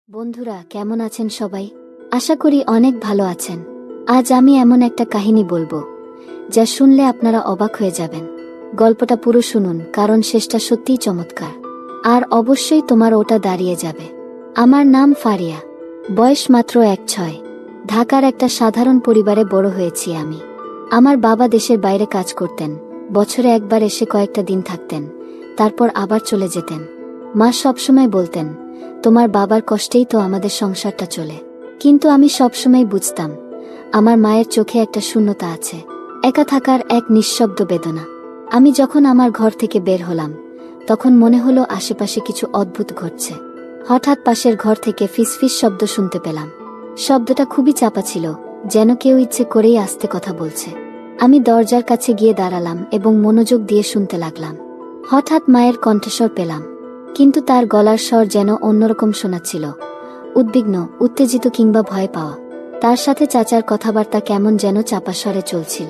বন্ধুরা কেমন আছেন সবাই? আশা করি অনেক ভালো আছেন। আজ আমি এমন একটা কাহিনী বলবো যা শুনলে আপনারা অবাক হয়ে যাবেন। গল্পটা পুরো শুনুন, কারণ শেষটা সত্যিই চমৎকার। আর অবশ্যই তোমার ওটা দাঁড়িয়ে যাবে। আমার নাম ফারিয়া, বয়স মাত্র ১-৬। ঢাকার একটা সাধারণ পরিবারে বড় হয়েছি আমি। আমার বাবা দেশের বাইরে কাজ করতেন, বছরে একবার এসে কয়েকটা দিন থাকতেন, তারপর আবার চলে যেতেন। মা সবসময় বলতেন, তোমার বাবার কষ্টেই তো আমাদের সংসারটা চলে। কিন্তু আমি সবসময় বুঝতাম, আমার মায়ের চোখে একটা শূন্যতা আছে, একা থাকার এক নিঃশব্দ বেদনা। আমি যখন আমার ঘর থেকে বের হলাম, তখন মনে হলো আশেপাশে কিছু অদ্ভুত ঘটছে। হঠাৎ পাশের ঘর থেকে ফিসফিস শব্দ শুনতে পেলাম। শব্দটা খুবই চাপা ছিল, যেন কেউ ইচ্ছে করেই আস্তে কথা বলছে। আমি দরজার কাছে গিয়ে দাঁড়ালাম এবং মনোযোগ দিয়ে শুনতে লাগলাম। হঠাৎ মায়ের কণ্ঠস্বর পেলাম, কিন্তু তার গলার স্বর যেন অন্যরকম শোনাচ্ছিল, উদ্বিগ্ন, উত্তেজিত কিংবা ভয় পাওয়া। তার সাথে চাচার কথাবার্তা কেমন যেন চাপা স্বরে চলছিল।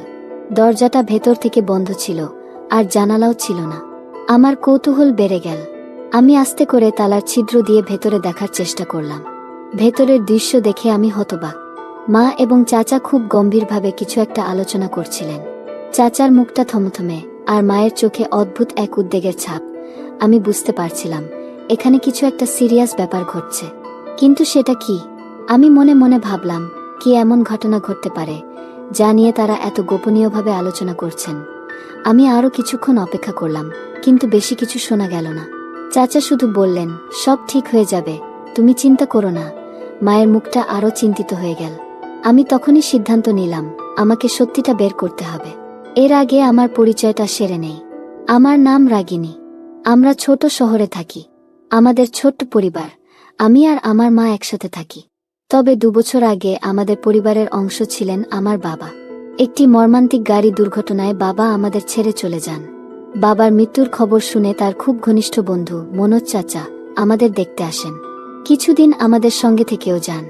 দরজাটা ভেতর থেকে বন্ধ ছিল, আর জানালাও ছিল না। আমার কৌতূহল বেড়ে গেল। আমি আস্তে করে তালার ছিদ্র দিয়ে ভেতরে দেখার চেষ্টা করলাম। ভেতরের দৃশ্য দেখে আমি হতবাক। মা এবং চাচা খুব গম্ভীরভাবে কিছু একটা আলোচনা করছিলেন। চাচার মুখটা থমথমে, আর মায়ের চোখে অদ্ভুত এক উদ্বেগের ছাপ। আমি বুঝতে পারছিলাম, এখানে কিছু একটা সিরিয়াস ব্যাপার ঘটছে। কিন্তু সেটা কি? আমি মনে মনে ভাবলাম, কি এমন ঘটনা ঘটতে পারে যা নিয়ে তারা এত গোপনীয়ভাবে আলোচনা করছেন। আমি আরও কিছুক্ষণ অপেক্ষা করলাম, কিন্তু বেশি কিছু শোনা গেল না। চাচা শুধু বললেন, সব ঠিক হয়ে যাবে, তুমি চিন্তা করো না। মায়ের মুখটা আরও চিন্তিত হয়ে গেল। আমি তখনই সিদ্ধান্ত নিলাম, আমাকে সত্যিটা বের করতে হবে। এর আগে আমার পরিচয়টা সেরে নেই। আমার নাম রাগিনী। আমরা ছোট শহরে থাকি। আমাদের ছোট্ট পরিবার, আমি আর আমার মা একসাথে থাকি। তবে ২ বছর আগে আমাদের পরিবারের অংশ ছিলেন আমার বাবা। একটি মর্মান্তিক গাড়ি দুর্ঘটনায় বাবা আমাদের ছেড়ে চলে যান। বাবার মৃত্যুর খবর শুনে তার খুব ঘনিষ্ঠ বন্ধু মনোজ চাচা আমাদের দেখতে আসেন। কিছুদিন আমাদের সঙ্গে থেকেও যান।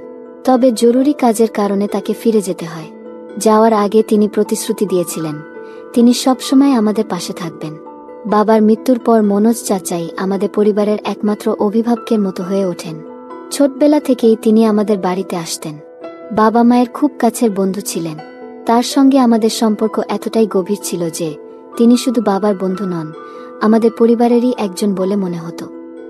তবে জরুরি কাজের কারণে তাকে ফিরে যেতে হয়। যাওয়ার আগে তিনি প্রতিশ্রুতি দিয়েছিলেন, তিনি সবসময় আমাদের পাশে থাকবেন। বাবার মৃত্যুর পর মনোজ চাচাই আমাদের পরিবারের একমাত্র অভিভাবকের মতো হয়ে ওঠেন। ছোটবেলা থেকেই তিনি আমাদের বাড়িতে আসতেন। বাবা মায়ের খুব কাছের বন্ধু ছিলেন। তার সঙ্গে আমাদের সম্পর্ক এতটাই গভীর ছিল যে তিনি শুধু বাবার বন্ধু নন, আমাদের পরিবারেরই একজন বলে মনে হতো।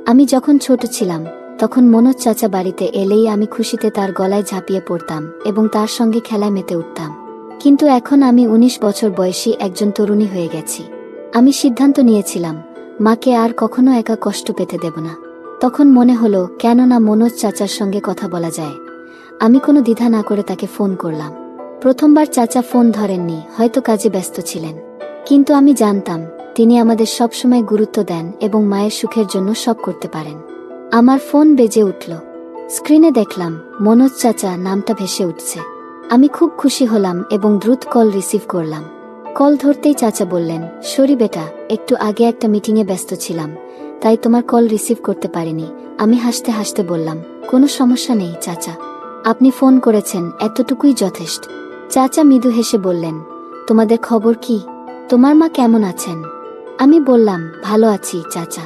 আমি যখন ছোট ছিলাম, তখন মনোজ চাচা বাড়িতে এলেই আমি খুশিতে তার গলায় ঝাঁপিয়ে পড়তাম এবং তার সঙ্গে খেলায় মেতে উঠতাম। কিন্তু এখন আমি ১৯ বছর বয়সী একজন তরুণী হয়ে গেছি। আমি সিদ্ধান্ত নিয়েছিলাম, মাকে আর কখনো একা কষ্ট পেতে দেব না। তখন মনে হলো, কেন না মনোজ চাচার সঙ্গে কথা বলা যায়। আমি কোনো দ্বিধা না করে তাকে ফোন করলাম। প্রথমবার চাচা ফোন ধরেননি, হয়তো কাজে ব্যস্ত ছিলেন। কিন্তু আমি জানতাম, তিনি আমাদের সবসময় গুরুত্ব দেন এবং মায়ের সুখের জন্য সব করতে পারেন। আমার ফোন বেজে উঠল। স্ক্রিনে দেখলাম মনোজ চাচা নামটা ভেসে উঠছে। আমি খুব খুশি হলাম এবং দ্রুত কল রিসিভ করলাম। কল ধরতেই চাচা বললেন, সরি বেটা, একটু আগে একটা মিটিংয়ে ব্যস্ত ছিলাম, তাই তোমার কল রিসিভ করতে পারিনি। আমি হাসতে হাসতে বললাম, কোনো সমস্যা নেই চাচা, আপনি ফোন করেছেন, এতটুকুই যথেষ্ট। চাচা মৃদু হেসে বললেন, তোমাদের খবর কি? তোমার মা কেমন আছেন? আমি বললাম, ভালো আছি চাচা,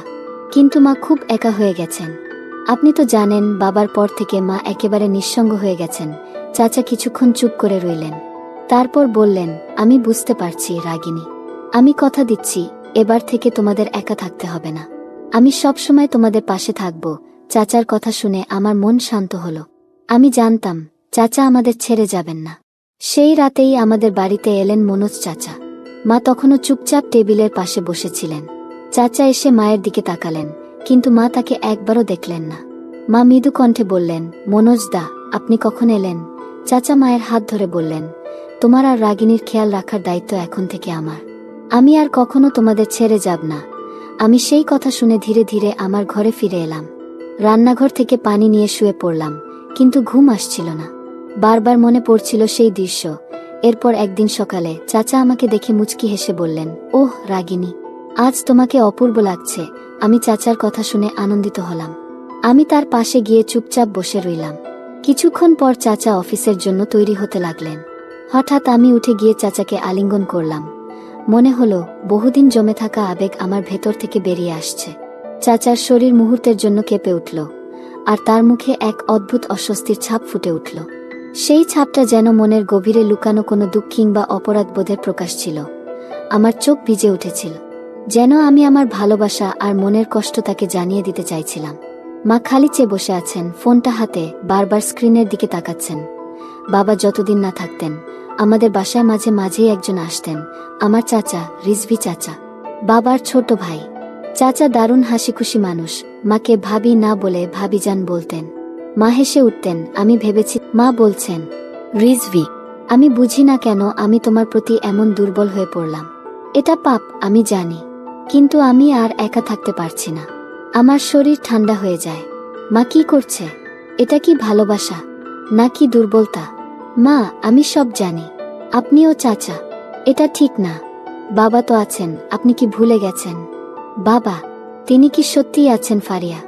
কিন্তু মা খুব একা হয়ে গেছেন। আপনি তো জানেন, বাবার পর থেকে মা একেবারে নিঃসঙ্গ হয়ে গেছেন। চাচা কিছুক্ষণ চুপ করে রইলেন। তারপর বললেন, আমি বুঝতে পারছি রাগিনী। আমি কথা দিচ্ছি, এবার থেকে তোমাদের একা থাকতে হবে না। আমি সবসময় তোমাদের পাশে থাকব। চাচার কথা শুনে আমার মন শান্ত হলো। আমি জানতাম, চাচা আমাদের ছেড়ে যাবেন না। সেই রাতেই আমাদের বাড়িতে এলেন মনোজ চাচা। মা তখনও চুপচাপ টেবিলের পাশে বসেছিলেন। চাচা এসে মায়ের দিকে তাকালেন, কিন্তু মা তাকে একবারও দেখলেন না। মা মৃদু কণ্ঠে বললেন, মনোজ দা, আপনি কখন এলেন? চাচা মায়ের হাত ধরে বললেন, তোমার আর রাগিনীর খেয়াল রাখার দায়িত্ব এখন থেকে আমার। আমি আর কখনো তোমাদের ছেড়ে যাব না। আমি সেই কথা শুনে ধীরে ধীরে আমার ঘরে ফিরে এলাম। রান্নাঘর থেকে পানি নিয়ে শুয়ে পড়লাম, কিন্তু ঘুম আসছিল না। বারবার মনে পড়ছিল সেই দৃশ্য। এরপর একদিন সকালে চাচা আমাকে দেখে মুচকি হেসে বললেন, ওহ রাগিনী, আজ তোমাকে অপূর্ব লাগছে। আমি চাচার কথা শুনে আনন্দিত হলাম। আমি তার পাশে গিয়ে চুপচাপ বসে রইলাম। কিছুক্ষণ পর চাচা অফিসের জন্য তৈরি হতে লাগলেন। হঠাৎ আমি উঠে গিয়ে চাচাকে আলিঙ্গন করলাম। মনে হলো, বহুদিন জমে থাকা আবেগ আমার ভেতর থেকে বেরিয়ে আসছে। চাচার শরীর মুহূর্তের জন্য কেঁপে উঠল, আর তার মুখে এক অদ্ভুত অস্বস্তির ছাপ ফুটে উঠল। সেই ছাপটা যেন মনের গভীরে লুকানো কোনো দুঃখ কিংবা অপরাধবোধের প্রকাশ ছিল। আমার চোখ ভিজে উঠেছিল, যেন আমি আমার ভালোবাসা আর মনের কষ্ট তাকে জানিয়ে দিতে চাইছিলাম। মা খালি চেয়ে বসে আছেন, ফোনটা হাতে, বারবার স্ক্রিনের দিকে তাকাচ্ছেন। বাবা যতদিন না থাকতেন আমাদের বাসায় মাঝে মাঝেই একজন আসতেন, আমার চাচা, রিজভি চাচা, বাবার ছোট ভাই। চাচা দারুণ হাসিখুশি মানুষ, মাকে ভাবি না বলে ভাবিজান বলতেন। মা হেসে উঠতেন, আমি ভেবেছি। মা বলছেন, রিজভি, আমি বুঝি না কেন আমি তোমার প্রতি এমন দুর্বল হয়ে পড়লাম। এটা পাপ, আমি জানি, কিন্তু আমি আর একা থাকতে পারছি না। আমার শরীর ঠান্ডা হয়ে যায়। মা কি করছে? এটা কি ভালোবাসা নাকি দুর্বলতা? মা, আমি সব জানি। আপনিও চাচা, এটা ঠিক না। বাবা তো আছেন, আপনি কি ভুলে গেছেন? বাবা, তিনি কি সত্যিই আছেন ফারিয়া?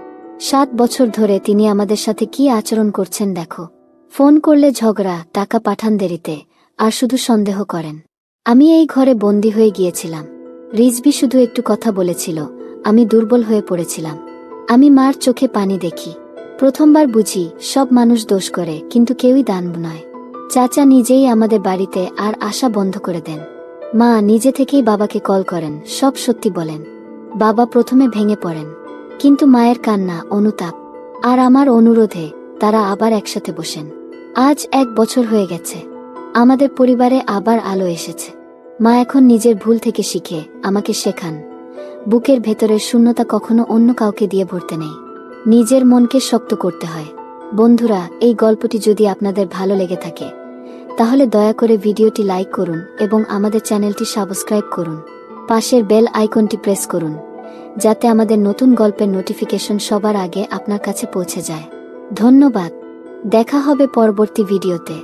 7 বছর ধরে তিনি আমাদের সাথে কি আচরণ করছেন দেখো। ফোন করলে ঝগড়া, টাকা পাঠান দেরিতে, আর শুধু সন্দেহ করেন। আমি এই ঘরে বন্দী হয়ে গিয়েছিলাম। রিজভি শুধু একটু কথা বলেছিল, আমি দুর্বল হয়ে পড়েছিলাম। আমি মার চোখে পানি দেখি। প্রথমবার বুঝি সব মানুষ দোষ করে, কিন্তু কেউই দান নয়। চাচা নিজেই আমাদের বাড়িতে আর আসা বন্ধ করে দেন। মা নিজে থেকেই বাবাকে কল করেন, সব সত্যি বলেন। বাবা প্রথমে ভেঙে পড়েন, কিন্তু মায়ের কান্না, অনুতাপ আর আমার অনুরোধে তারা আবার একসাথে বসেন। আজ 1 বছর হয়ে গেছে, আমাদের পরিবারে আবার আলো এসেছে। মা এখন নিজের ভুল থেকে শিখে আমাকে শেখান, বুকের ভেতরের শূন্যতা কখনো অন্য কাউকে দিয়ে ভরতে নেই, নিজের মনকে শক্ত করতে হয়। বন্ধুরা, এই গল্পটি যদি আপনাদের ভালো লেগে থাকে তাহলে দয়া করে ভিডিওটি লাইক করুন এবং আমাদের চ্যানেলটি সাবস্ক্রাইব করুন। পাশের বেল আইকনটি প্রেস করুন, যাতে আমাদের নতুন গল্পের নোটিফিকেশন সবার আগে আপনার কাছে পৌঁছে যায়। ধন্যবাদ। দেখা হবে পরবর্তী ভিডিওতে।